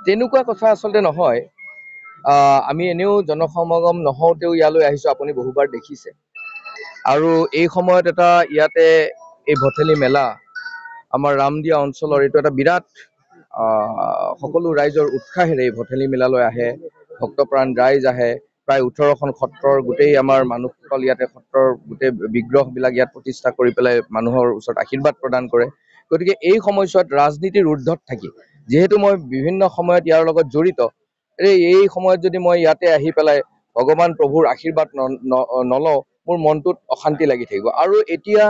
তেনেকুৱা কথা আচলতে নহয়। আমি এনেও জনসমাগম নহওঁতেও ইয়ালৈ আহিছোঁ, আপুনি বহুবাৰ দেখিছে। আৰু এই সময়ত এটা ইয়াতে এই ভঠেলি মেলা, আমাৰ ৰামদিয়া অঞ্চলৰ এইটো এটা বিৰাট সকলো ৰাইজৰ উৎসাহেৰে এই ভঠেলি মেলালৈ আহে, ভক্তপ্ৰাণ ৰাইজ আহে। প্ৰায় 18খন সত্ৰৰ গোটেই আমাৰ মানুহসকল ইয়াতে সত্ৰৰ গোটেই বিগ্ৰহবিলাক ইয়াত প্ৰতিষ্ঠা কৰি পেলাই মানুহৰ ওচৰত আশীৰ্বাদ প্ৰদান কৰে। গতিকে এই সময়ছোৱাত ৰাজনীতিৰ ঊৰ্ধত থাকি, যিহেতু মই বিভিন্ন সময়ত ইয়াৰ লগত জড়িত, এই সময়ত যদি মই ইয়াতে আহি পেলাই ভগৱান প্ৰভুৰ আশীৰ্বাদ নলওঁ, মোৰ মনটোত অশান্তি লাগি থাকিব। আৰু এতিয়া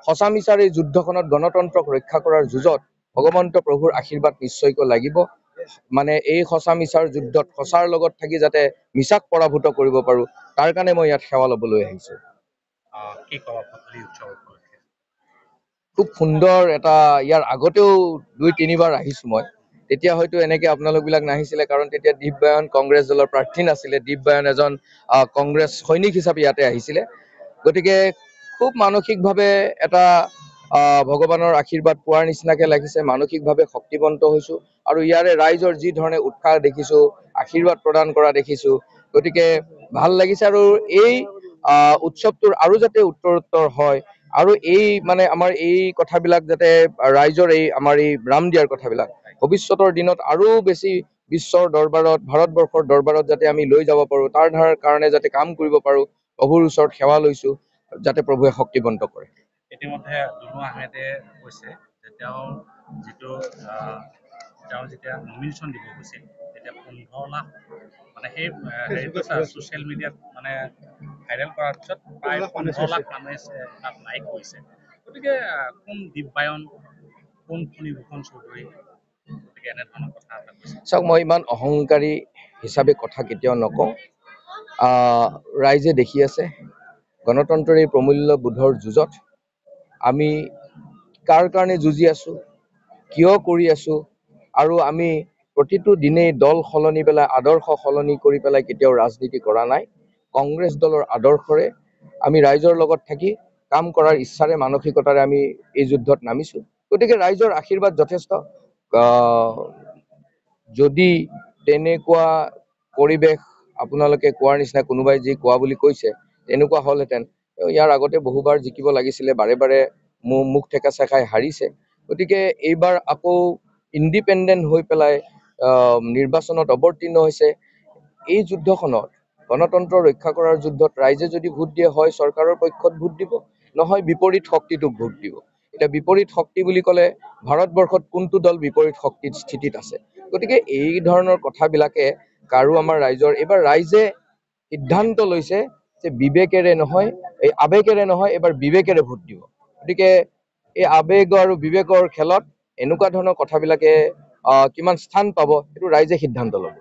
সঁচা মিছাৰ এই যুদ্ধখনত, গণতন্ত্ৰক ৰক্ষা কৰাৰ যুঁজত ভগৱন্ত প্ৰভুৰ আশীৰ্বাদ নিশ্চয়কৈ লাগিব। মানে এই সঁচা মিছাৰ যুদ্ধত সঁচাৰ লগত থাকি যাতে মিছাক পৰাভূত কৰিব পাৰোঁ, তাৰ কাৰণে মই ইয়াত সেৱা ল'বলৈ আহিছোঁ। খুব সুন্দৰ এটা, ইয়াৰ আগতেও 2-3বাৰ আহিছোঁ মই। তেতিয়া হয়তো এনেকে আপোনালোকবিলাক নাহিছিলে, কাৰণ তেতিয়া দীপবায়ন কংগ্ৰেছ দলৰ প্ৰাৰ্থী নাছিলে। দীপবায়ন এজন কংগ্ৰেছ সৈনিক হিচাপে ইয়াতে আহিছিলে। গতিকে খুব মানসিকভাৱে এটা ভগৱানৰ আশীৰ্বাদ পোৱাৰ নিচিনাকে লাগিছে, মানসিকভাৱে শক্তিবন্ত হৈছোঁ। আৰু ইয়াৰে ৰাইজৰ যি ধৰণে উৎসাহ দেখিছোঁ, আশীৰ্বাদ প্ৰদান কৰা দেখিছোঁ, গতিকে ভাল লাগিছে। আৰু এই উৎসৱটোৰ আৰু যাতে উত্তৰোত্তৰ হয়, আৰু এই মানে আমাৰ এই কথাবিলাক যাতে ৰাইজৰ আমাৰ এই ৰামদিয়াৰ কথাবিলাক ভৱিষ্যতৰ দিনত আৰু বেছি বিশ্বৰ দৰবাৰত, ভাৰতবৰ্ষৰ দৰবাৰত যাতে আমি লৈ যাব পাৰোঁ, তাৰ কাৰণে যাতে কাম কৰিব পাৰোঁ, প্ৰভুৰ ওচৰত সেৱা লৈছোঁ, যাতে প্ৰভুৱে শক্তিবন্ত কৰে। ইতিমধ্যে দুনু আহমেদে কৈছে যে তেওঁ যেতিয়া নমিনেশ্যন দিব গৈছিল, তেতিয়া 15 লাখ মানে সেই হেৰিটো ছ'চিয়েল মিডিয়াত মানে ভাইৰেল কৰাৰ পিছত প্ৰায় 15 লাখ মানুহে তাত লাইক কৰিছে। গতিকে কোন দীপবায়ন, কোন ফণীভূষণ চৌধুৰী, গতিকে এনেধৰণৰ কথা এটা কৈছে। চাওক, মই ইমান অহংকাৰী হিচাপে কথা কেতিয়াও নকওঁ। ৰাইজে দেখি আছে গণতন্ত্ৰৰ এই প্ৰমূল্য বোধৰ যুঁজত আমি কাৰ কাৰণে যুঁজি আছোঁ, কিয় কৰি আছোঁ, আৰু আমি প্ৰতিটো দিনেই দল সলনি পেলাই, আদৰ্শ সলনি কৰি পেলাই কেতিয়াও ৰাজনীতি কৰা নাই। কংগ্ৰেছ দলৰ আদৰ্শৰে আমি ৰাইজৰ লগত থাকি কাম কৰাৰ ইচ্ছাৰে, মানসিকতাৰে আমি এই যুদ্ধত নামিছোঁ। গতিকে ৰাইজৰ আশীৰ্বাদ যথেষ্ট। যদি তেনেকুৱা পৰিৱেশ আপোনালোকে কোৱাৰ নিচিনা, কোনোবাই যি কোৱা বুলি কৈছে, তেনেকুৱা হ'লহেঁতেন, ইয়াৰ আগতে বহুবাৰ জিকিব লাগিছিলে, বাৰে বাৰে মুখ ঠেকাচা খাই হাৰিছে। গতিকে এইবাৰ আকৌ ইণ্ডিপেণ্ডেণ্ট হৈ পেলাই নিৰ্বাচনত অৱতীৰ্ণ হৈছে। এই যুদ্ধখনত, গণতন্ত্ৰ ৰক্ষা কৰাৰ যুদ্ধত ৰাইজে যদি ভোট দিয়ে, হয় চৰকাৰৰ পক্ষত ভোট দিব, নহয় বিপৰীত শক্তিটোক ভোট দিব। এতিয়া বিপৰীত শক্তি বুলি ক'লে ভাৰতবৰ্ষত কোনটো দল বিপৰীত শক্তিৰ স্থিতিত আছে? গতিকে এই ধৰণৰ কথাবিলাকে কাৰো আমাৰ ৰাইজৰ, এইবাৰ ৰাইজে সিদ্ধান্ত লৈছে যে বিবেকেৰে নহয়, এই আৱেগেৰে নহয়, এইবাৰ বিবেকেৰে ভোট দিব। গতিকে এই আৱেগ আৰু বিবেকৰ খেলত এনেকুৱা ধৰণৰ কথাবিলাকে কিমান স্থান পাব, সেইটো ৰাইজে সিদ্ধান্ত ল'ব।